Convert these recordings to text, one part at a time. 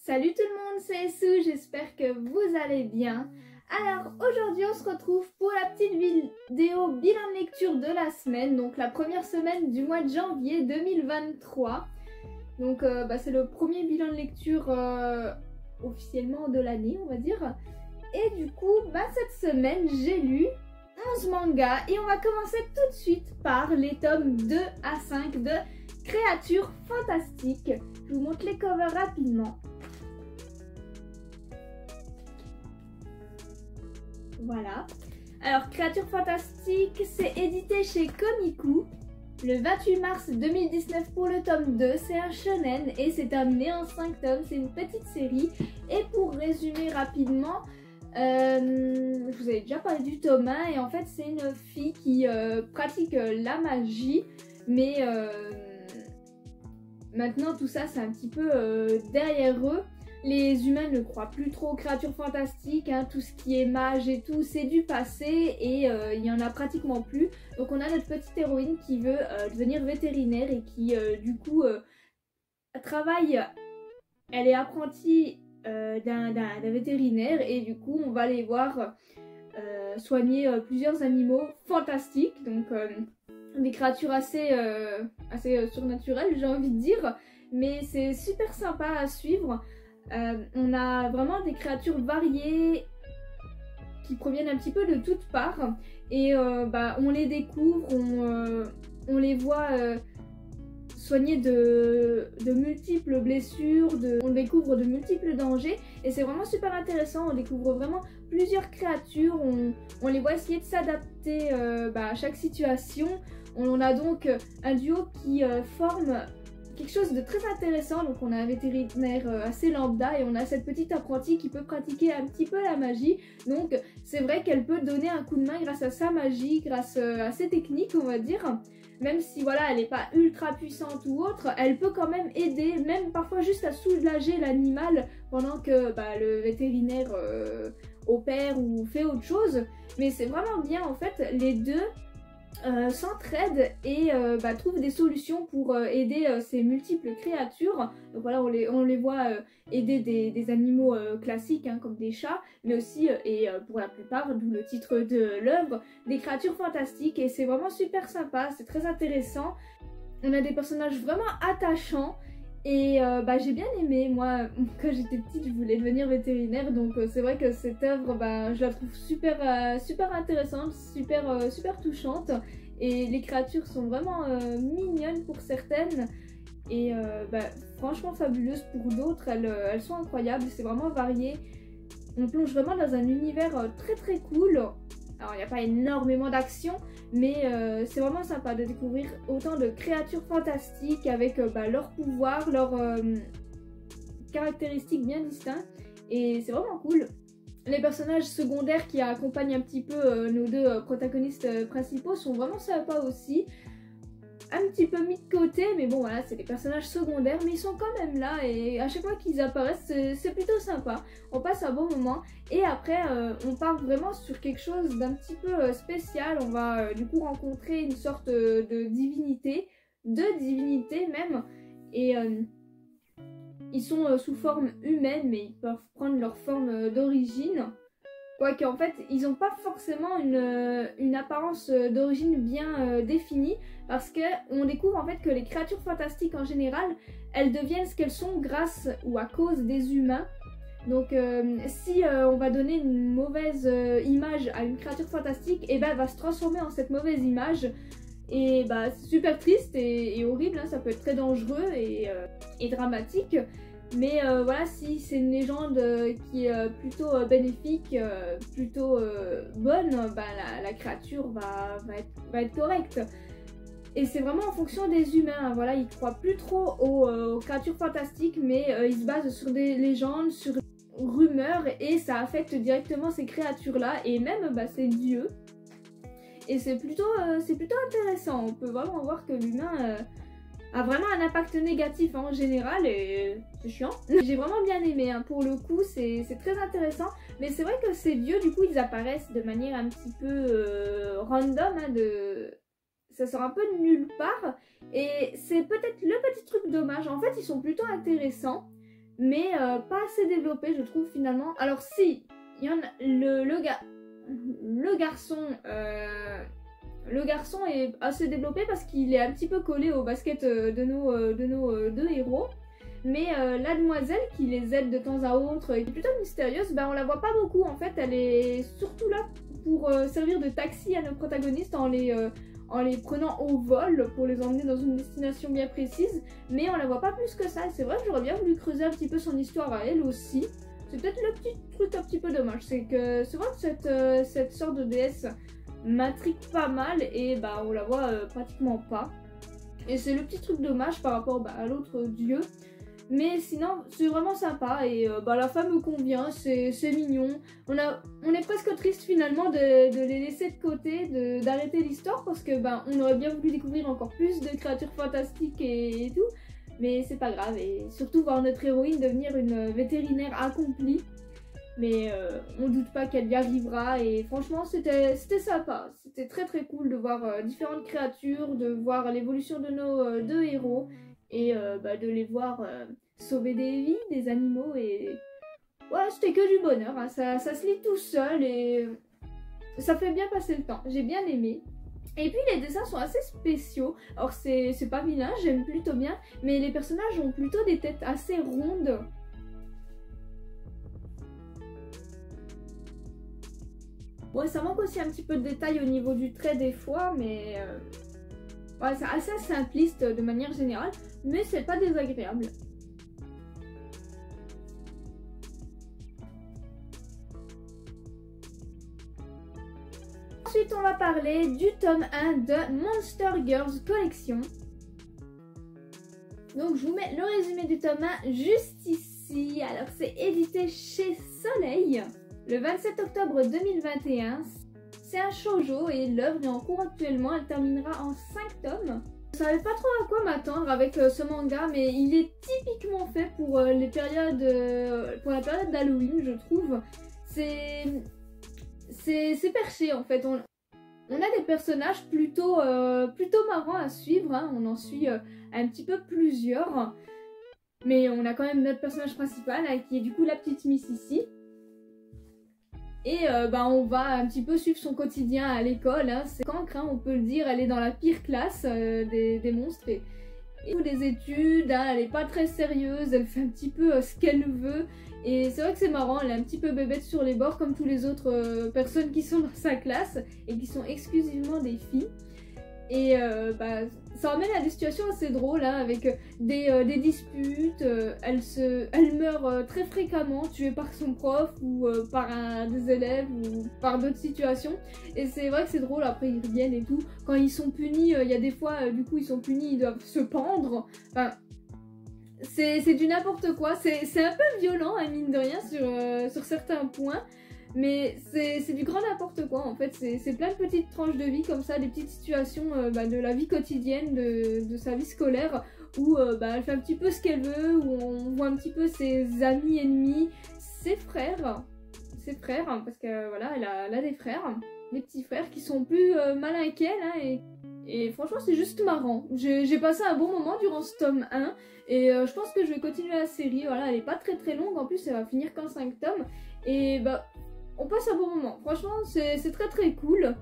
Salut tout le monde, c'est Sue, j'espère que vous allez bien. Alors aujourd'hui on se retrouve pour la petite vidéo bilan de lecture de la semaine, donc la première semaine du mois de janvier 2023. Donc c'est le premier bilan de lecture officiellement de l'année on va dire. Et du coup cette semaine j'ai lu 11 mangas et on va commencer tout de suite par les tomes 2 à 5 de Créatures Fantastiques. Je vous montre les covers rapidement. Voilà. Alors, Créatures Fantastiques, c'est édité chez Komiku le 28 mars 2019 pour le tome 2. C'est un shonen et c'est terminé en 5 tomes. C'est une petite série. Et pour résumer rapidement, je vous avais déjà parlé du tome 1 et en fait, c'est une fille qui pratique la magie. Mais maintenant, tout ça, c'est un petit peu derrière eux. Les humains ne croient plus trop aux créatures fantastiques, hein, tout ce qui est mage et tout, c'est du passé et il n'y en a pratiquement plus. Donc on a notre petite héroïne qui veut devenir vétérinaire et qui du coup travaille, elle est apprentie d'un vétérinaire et du coup on va aller voir soigner plusieurs animaux fantastiques, donc des créatures assez surnaturelles j'ai envie de dire, mais c'est super sympa à suivre. On a vraiment des créatures variées qui proviennent un petit peu de toutes parts et on les découvre, on les voit soigner de multiples blessures, on découvre de multiples dangers et c'est vraiment super intéressant. On découvre vraiment plusieurs créatures, on les voit essayer de s'adapter à chaque situation. On a donc un duo qui forme quelque chose de très intéressant. Donc on a un vétérinaire assez lambda et on a cette petite apprentie qui peut pratiquer un petit peu la magie. Donc c'est vrai qu'elle peut donner un coup de main grâce à sa magie, grâce à ses techniques on va dire. Même si voilà elle n'est pas ultra puissante ou autre, elle peut quand même aider, même parfois juste à soulager l'animal pendant que le vétérinaire opère ou fait autre chose. Mais c'est vraiment bien en fait, les deux s'entraident et trouvent des solutions pour aider ces multiples créatures. Donc voilà, on les voit aider des animaux classiques hein, comme des chats, mais aussi, pour la plupart, d'où le titre de l'œuvre, des créatures fantastiques et c'est vraiment super sympa, c'est très intéressant. On a des personnages vraiment attachants. Et j'ai bien aimé, moi quand j'étais petite je voulais devenir vétérinaire, donc c'est vrai que cette œuvre je la trouve super intéressante, super touchante et les créatures sont vraiment mignonnes pour certaines et franchement fabuleuses pour d'autres, elles sont incroyables, c'est vraiment varié. On plonge vraiment dans un univers très cool. Alors il n'y a pas énormément d'action, mais c'est vraiment sympa de découvrir autant de créatures fantastiques avec leurs pouvoirs, leurs caractéristiques bien distinctes. Et c'est vraiment cool. Les personnages secondaires qui accompagnent un petit peu nos deux protagonistes principaux sont vraiment sympas aussi. Un petit peu mis de côté, mais bon voilà, c'est des personnages secondaires, mais ils sont quand même là et à chaque fois qu'ils apparaissent, c'est plutôt sympa. On passe un bon moment et après on part vraiment sur quelque chose d'un petit peu spécial. On va du coup rencontrer une sorte de divinité, deux divinités même, et ils sont sous forme humaine, mais ils peuvent prendre leur forme d'origine. Quoique en fait ils n'ont pas forcément une apparence d'origine bien définie, parce qu'on découvre en fait que les créatures fantastiques en général elles deviennent ce qu'elles sont grâce ou à cause des humains. Donc si on va donner une mauvaise image à une créature fantastique, et elle va se transformer en cette mauvaise image. Et c'est super triste et horrible, hein, ça peut être très dangereux et dramatique. Mais voilà, si c'est une légende qui est plutôt bénéfique, plutôt bonne, la créature va être correcte. Et c'est vraiment en fonction des humains, hein, voilà, ils croient plus trop aux créatures fantastiques, mais ils se basent sur des légendes, sur des rumeurs, et ça affecte directement ces créatures-là, et même ces dieux. Et c'est plutôt intéressant, on peut vraiment voir que l'humain a vraiment un impact négatif en général et c'est chiant. J'ai vraiment bien aimé, hein. Pour le coup c'est très intéressant, mais c'est vrai que ces dieux du coup ils apparaissent de manière un petit peu random, hein, ça sort un peu de nulle part et c'est peut-être le petit truc dommage. En fait ils sont plutôt intéressants, mais pas assez développé je trouve finalement. Alors si, il y en a, le garçon... Le garçon est assez développé parce qu'il est un petit peu collé au basket de nos deux héros. Mais la demoiselle qui les aide de temps à autre, qui est plutôt mystérieuse, on la voit pas beaucoup en fait. Elle est surtout là pour servir de taxi à nos protagonistes en les prenant au vol pour les emmener dans une destination bien précise. Mais on la voit pas plus que ça. Et c'est vrai que j'aurais bien voulu creuser un petit peu son histoire à elle aussi. C'est peut-être le petit truc un petit peu dommage. C'est vrai que cette sorte de déesse m'intrigue pas mal et on la voit pratiquement pas. Et c'est le petit truc dommage par rapport à l'autre dieu. Mais sinon, c'est vraiment sympa et la fin me convient, c'est mignon. On est presque triste finalement de les laisser de côté, d'arrêter l'histoire parce que on aurait bien voulu découvrir encore plus de créatures fantastiques et tout. Mais c'est pas grave et surtout voir notre héroïne devenir une vétérinaire accomplie. Mais on doute pas qu'elle y arrivera et franchement c'était sympa. C'était très très cool de voir différentes créatures, de voir l'évolution de nos deux héros et de les voir sauver des vies, des animaux et... Ouais, c'était que du bonheur, hein. Ça se lit tout seul et ça fait bien passer le temps. J'ai bien aimé. Et puis les dessins sont assez spéciaux. Alors c'est pas vilain, j'aime plutôt bien, mais les personnages ont plutôt des têtes assez rondes. Ouais, ça manque aussi un petit peu de détails au niveau du trait des fois, mais ouais, c'est assez simpliste de manière générale, mais c'est pas désagréable. Ensuite, on va parler du tome 1 de Monster Girls Collection. Donc, je vous mets le résumé du tome 1 juste ici. Alors, c'est édité chez Soleil. Le 27 octobre 2021, c'est un shoujo et l'œuvre est en cours actuellement, elle terminera en 5 tomes. Je savais pas trop à quoi m'attendre avec ce manga, mais il est typiquement fait pour la période d'Halloween, je trouve. C'est perché en fait. On a des personnages plutôt marrants à suivre, hein. On en suit un petit peu plusieurs. Mais on a quand même notre personnage principal, hein, qui est du coup la petite Miss ici. Et on va un petit peu suivre son quotidien à l'école, hein. C'est cancre, hein, on peut le dire, elle est dans la pire classe des monstres. Et des études, hein, elle est pas très sérieuse, elle fait un petit peu ce qu'elle veut. Et c'est vrai que c'est marrant, elle est un petit peu bébête sur les bords comme tous les autres personnes qui sont dans sa classe et qui sont exclusivement des filles. Et ça emmène à des situations assez drôles, hein, avec des disputes. Elle meurt très fréquemment, tuée par son prof ou par des élèves ou par d'autres situations. Et c'est vrai que c'est drôle, après ils reviennent et tout. Quand ils sont punis, il y a des fois, du coup ils sont punis, ils doivent se pendre. Enfin, c'est du n'importe quoi, c'est un peu violent, hein, mine de rien, sur certains points. Mais c'est du grand n'importe quoi en fait, c'est plein de petites tranches de vie comme ça, des petites situations de la vie quotidienne, de sa vie scolaire, où elle fait un petit peu ce qu'elle veut, où on voit un petit peu ses amis ennemis, ses frères, hein, parce que voilà, elle a des frères, des petits frères qui sont plus malins qu'elle, hein, et franchement c'est juste marrant. J'ai passé un bon moment durant ce tome 1, et je pense que je vais continuer la série, voilà, elle est pas très très longue, en plus elle va finir qu'en 5 tomes, et on passe un bon moment. Franchement, c'est très très cool.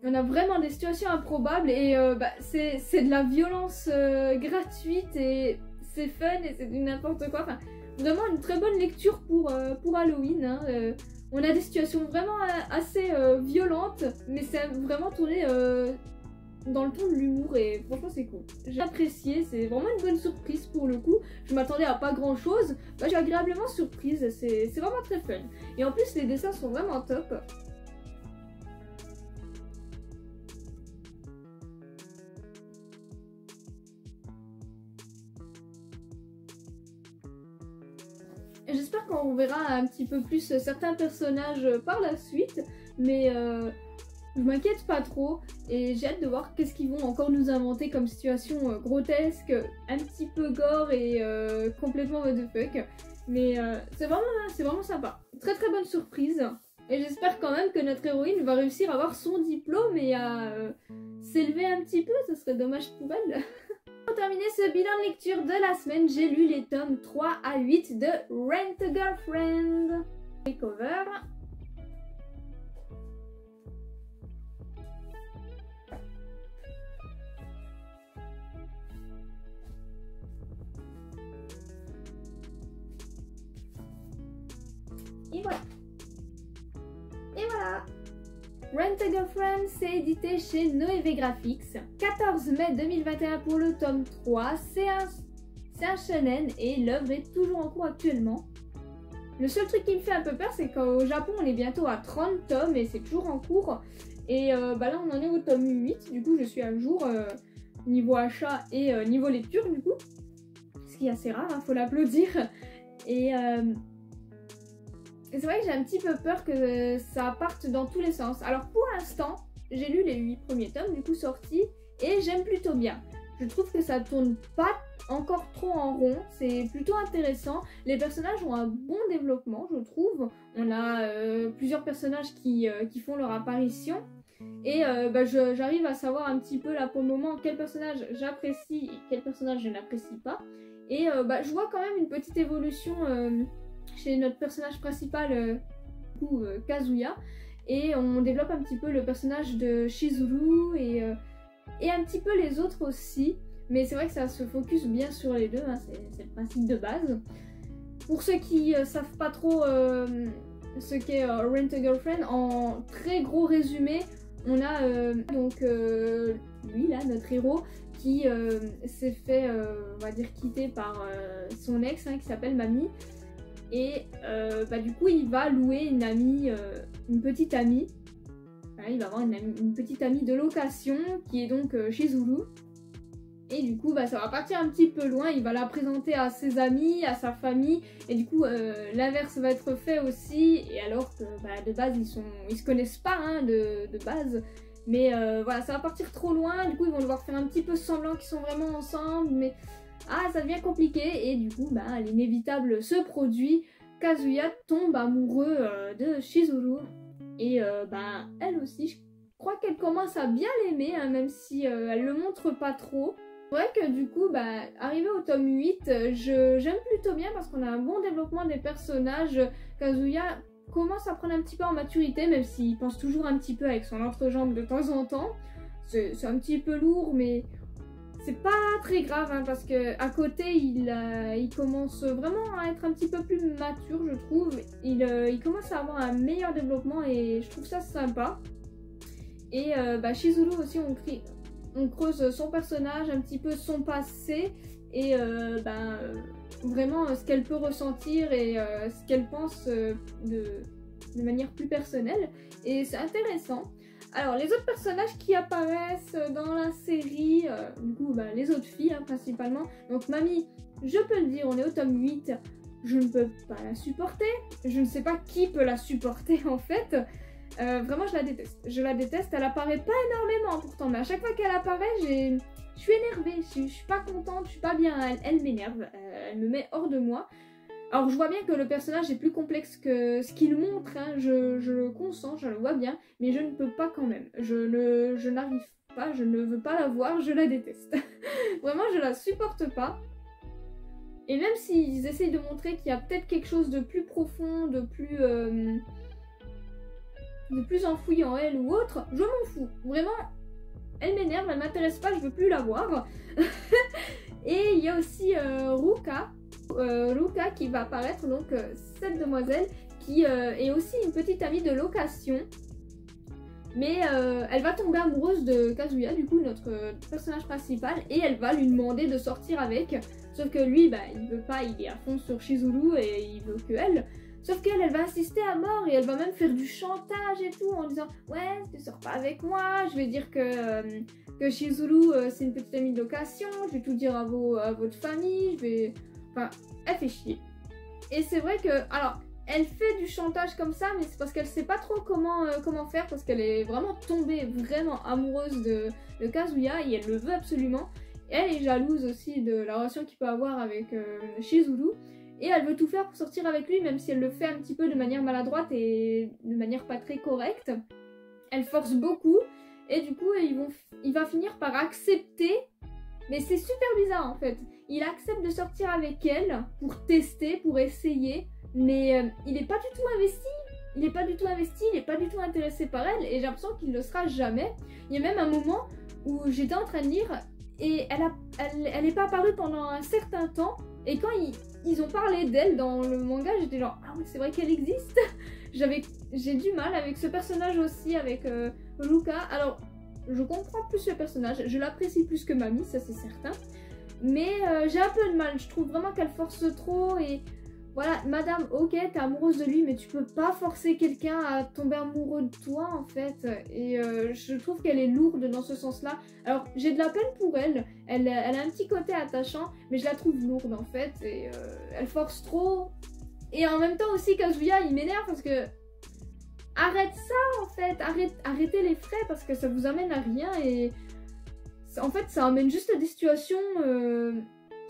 On a vraiment des situations improbables et c'est de la violence gratuite et c'est fun et c'est du n'importe quoi. Enfin, vraiment une très bonne lecture pour Halloween, hein. On a des situations vraiment assez violentes, mais c'est vraiment tourné dans le ton de l'humour et franchement c'est cool. J'ai apprécié, c'est vraiment une bonne surprise pour le coup. Je m'attendais à pas grand chose, je suis agréablement surprise, c'est vraiment très fun. Et en plus les dessins sont vraiment top. J'espère qu'on verra un petit peu plus certains personnages par la suite, mais je m'inquiète pas trop et j'ai hâte de voir qu'est-ce qu'ils vont encore nous inventer comme situation grotesque, un petit peu gore et complètement what the fuck. Mais c'est vraiment sympa. Très très bonne surprise. Et j'espère quand même que notre héroïne va réussir à avoir son diplôme et à s'élever un petit peu, ça serait dommage pour elle. Pour terminer ce bilan de lecture de la semaine, j'ai lu les tomes 3 à 8 de Rent a Girlfriend. Les covers. Et voilà. Et voilà. Rent a Girlfriend, c'est édité chez Noévé Graphics. 14 mai 2021 pour le tome 3. C'est un shonen et l'œuvre est toujours en cours actuellement. Le seul truc qui me fait un peu peur, c'est qu'au Japon, on est bientôt à 30 tomes et c'est toujours en cours. Et là, on en est au tome 8. Du coup, je suis à jour niveau achat et niveau lecture, du coup. Ce qui est assez rare, hein, faut l'applaudir. Et c'est vrai que j'ai un petit peu peur que ça parte dans tous les sens. Alors pour l'instant, j'ai lu les 8 premiers tomes du coup sortis et j'aime plutôt bien. Je trouve que ça tourne pas encore trop en rond, c'est plutôt intéressant. Les personnages ont un bon développement, je trouve. On a plusieurs personnages qui font leur apparition. Et j'arrive à savoir un petit peu là pour le moment quel personnage j'apprécie et quel personnage je n'apprécie pas. Et je vois quand même une petite évolution chez notre personnage principal, Kazuya, et on développe un petit peu le personnage de Shizuru et un petit peu les autres aussi, mais c'est vrai que ça se focus bien sur les deux, hein, c'est le principe de base. Pour ceux qui savent pas trop ce qu'est Rent a Girlfriend, en très gros résumé, on a lui là, notre héros, qui s'est fait, on va dire, quitter par son ex, hein, qui s'appelle Mami. Et du coup, il va louer une amie, une petite amie. Voilà, il va avoir une petite amie de location qui est donc Shizuru. Et du coup, ça va partir un petit peu loin. Il va la présenter à ses amis, à sa famille. Et du coup, l'inverse va être fait aussi. Et alors que de base, ils se connaissent pas hein, de base. Mais voilà, ça va partir trop loin. Du coup, ils vont devoir faire un petit peu semblant qu'ils sont vraiment ensemble. Mais ça devient compliqué et du coup, l'inévitable se produit. Kazuya tombe amoureux de Shizuru et elle aussi, je crois qu'elle commence à bien l'aimer, hein, même si elle le montre pas trop. C'est vrai que du coup, arrivé au tome 8, j'aime plutôt bien parce qu'on a un bon développement des personnages. Kazuya commence à prendre un petit peu en maturité, même s'il pense toujours un petit peu avec son entrejambe de temps en temps. C'est un petit peu lourd, mais c'est pas très grave hein, parce que à côté il commence vraiment à être un petit peu plus mature, je trouve. Il commence à avoir un meilleur développement et je trouve ça sympa. Et Shizuru aussi, on creuse son personnage, un petit peu son passé et vraiment ce qu'elle peut ressentir et ce qu'elle pense de manière plus personnelle. Et c'est intéressant. Alors, les autres personnages qui apparaissent dans la série, du coup, les autres filles hein, principalement. Donc, Mami, je peux le dire, on est au tome 8, je ne peux pas la supporter. Je ne sais pas qui peut la supporter en fait. Vraiment, je la déteste. Je la déteste, elle apparaît pas énormément pourtant, mais à chaque fois qu'elle apparaît, je suis énervée, je suis pas contente, je suis pas bien. Elle m'énerve, elle me met hors de moi. Alors je vois bien que le personnage est plus complexe que ce qu'il montre, hein, je le consens, je le vois bien, mais je ne peux pas quand même. Je n'arrive pas, je ne veux pas la voir, je la déteste. Vraiment, je la supporte pas. Et même s'ils essayent de montrer qu'il y a peut-être quelque chose de plus profond, de plus enfoui en elle ou autre, je m'en fous. Vraiment, elle m'énerve, elle m'intéresse pas, je veux plus la voir. Et il y a aussi Ruka qui va apparaître, donc cette demoiselle qui est aussi une petite amie de location, mais elle va tomber amoureuse de Kazuya, du coup notre personnage principal, et elle va lui demander de sortir avec, sauf que lui il veut pas, il est à fond sur Shizuru et il veut que elle. Sauf qu'elle, elle va insister à mort et elle va même faire du chantage et tout en disant ouais, tu sors pas avec moi, je vais dire que Shizuru c'est une petite amie de location, je vais tout dire à votre famille, Enfin, elle fait chier. Et c'est vrai que, alors, elle fait du chantage comme ça, mais c'est parce qu'elle sait pas trop comment faire, parce qu'elle est vraiment tombée vraiment amoureuse de Kazuya et elle le veut absolument. Et elle est jalouse aussi de la relation qu'il peut avoir avec Shizuru. Et elle veut tout faire pour sortir avec lui, même si elle le fait un petit peu de manière maladroite et de manière pas très correcte. Elle force beaucoup et du coup il va finir par accepter Mais c'est super bizarre en fait. Il accepte de sortir avec elle pour tester, pour essayer, mais il n'est pas du tout investi. Il n'est pas du tout investi, il n'est pas du tout intéressé par elle et j'ai l'impression qu'il ne le sera jamais. Il y a même un moment où j'étais en train de lire et elle n'est pas apparue pendant un certain temps et quand ils ont parlé d'elle dans le manga, j'étais genre ah oui c'est vrai qu'elle existe. J'ai du mal avec ce personnage aussi, avec Ruka. Alors je comprends plus le personnage, je l'apprécie plus que Mami, ça c'est certain. Mais j'ai un peu de mal, je trouve vraiment qu'elle force trop et voilà, madame, ok, t'es amoureuse de lui, mais tu peux pas forcer quelqu'un à tomber amoureux de toi en fait. Et je trouve qu'elle est lourde dans ce sens-là. Alors j'ai de la peine pour elle, elle a un petit côté attachant, mais je la trouve lourde en fait. Et elle force trop. Et en même temps aussi, Kazuya, il m'énerve parce que arrête ça en fait, arrêtez les frais parce que ça vous amène à rien et en fait ça amène juste à des situations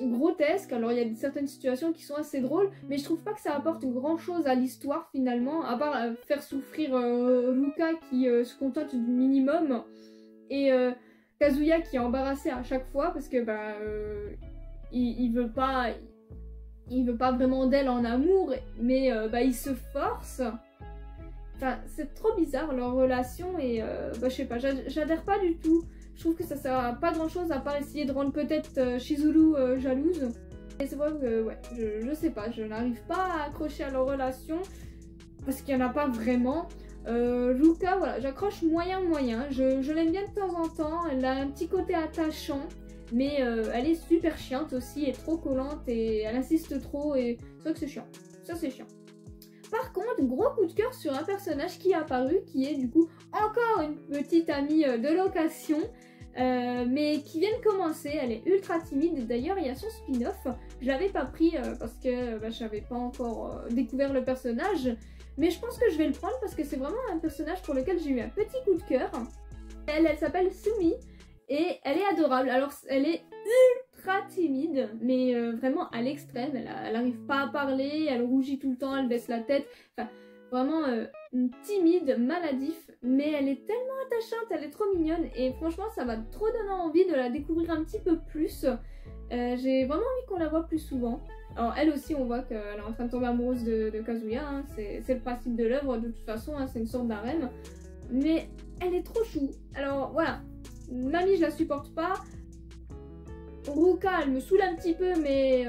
grotesques. Alors il y a certaines situations qui sont assez drôles mais je trouve pas que ça apporte grand chose à l'histoire finalement, à part faire souffrir Ruka qui se contente du minimum et Kazuya qui est embarrassé à chaque fois parce que bah il veut pas vraiment d'elle en amour mais bah il se force. Enfin, c'est trop bizarre leur relation et bah, je sais pas, j'adhère pas du tout. Je trouve que ça sert à pas grand chose à part essayer de rendre peut-être Chizuru jalouse. Et c'est vrai que ouais, je sais pas, je n'arrive pas à accrocher à leur relation parce qu'il y en a pas vraiment. Ruka, voilà, j'accroche moyen. Je l'aime bien de temps en temps, elle a un petit côté attachant. Mais elle est super chiante aussi et trop collante et elle insiste trop et c'est vrai que c'est chiant. Ça c'est chiant. Par contre, gros coup de cœur sur un personnage qui est apparu, qui est du coup encore une petite amie de location, mais qui vient de commencer, elle est ultra timide, d'ailleurs il y a son spin-off, je l'avais pas pris parce que bah, je n'avais pas encore découvert le personnage, mais je pense que je vais le prendre parce que c'est vraiment un personnage pour lequel j'ai eu un petit coup de cœur. Elle s'appelle Sumi et elle est adorable, alors elle est ultra timide, mais vraiment à l'extrême, elle arrive pas à parler, elle rougit tout le temps, elle baisse la tête, enfin vraiment timide, maladif, mais elle est tellement attachante, elle est trop mignonne et franchement ça m'a trop donné envie de la découvrir un petit peu plus. J'ai vraiment envie qu'on la voit plus souvent. Alors elle aussi on voit qu'elle est en train de tomber amoureuse de Kazuya, hein. C'est le principe de l'œuvre de toute façon, hein. C'est une sorte d'harem, mais elle est trop chou. Alors voilà, Mami je la supporte pas. Ruka elle me saoule un petit peu mais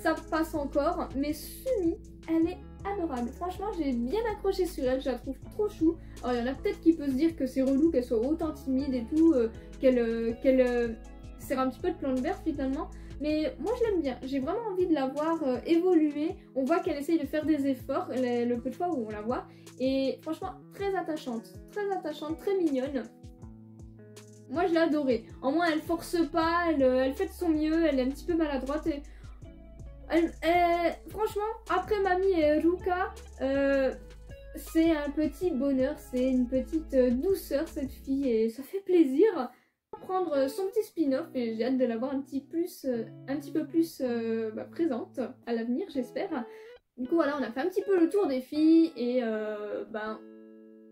ça passe encore, mais Sumi elle est adorable, franchement j'ai bien accroché sur elle, je la trouve trop chou. Alors il y en a peut-être qui peut se dire que c'est relou qu'elle soit autant timide et tout, qu'elle sert un petit peu de plan de verre finalement, mais moi je l'aime bien, j'ai vraiment envie de la voir évoluer. On voit qu'elle essaye de faire des efforts, le peu de fois où on la voit, et franchement très attachante, très mignonne. Moi je l'ai adorée, au moins elle force pas, elle fait de son mieux, elle est un petit peu maladroite et franchement après Mami et Ruka c'est un petit bonheur, c'est une petite douceur cette fille et ça fait plaisir. Prendre son petit spin-off et j'ai hâte de la voir un petit peu plus présente à l'avenir j'espère. Du coup voilà, on a fait un petit peu le tour des filles et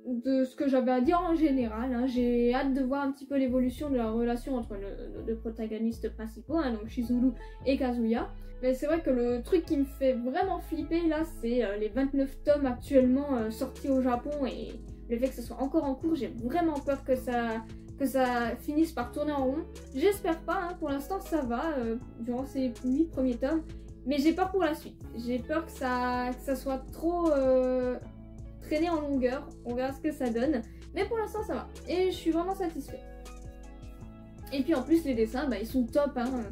de ce que j'avais à dire en général, hein. J'ai hâte de voir un petit peu l'évolution de la relation entre nos deux protagonistes principaux, hein, donc Chizuru et Kazuya. Mais c'est vrai que le truc qui me fait vraiment flipper là, c'est les 29 tomes actuellement sortis au Japon et le fait que ce soit encore en cours, j'ai vraiment peur que ça finisse par tourner en rond. J'espère pas, hein, pour l'instant ça va durant ces 8 premiers tomes, mais j'ai peur pour la suite. J'ai peur que ça soit trop traîné en longueur, on verra ce que ça donne, mais pour l'instant ça va et je suis vraiment satisfaite. Et puis en plus les dessins, ils sont top, hein.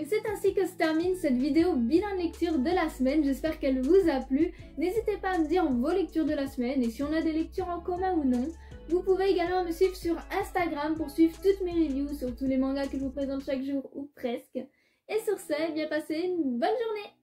Et c'est ainsi que se termine cette vidéo bilan de lecture de la semaine, j'espère qu'elle vous a plu. N'hésitez pas à me dire vos lectures de la semaine et si on a des lectures en commun ou non. Vous pouvez également me suivre sur Instagram pour suivre toutes mes reviews sur tous les mangas que je vous présente chaque jour ou presque. Et sur ce, bien passez une bonne journée!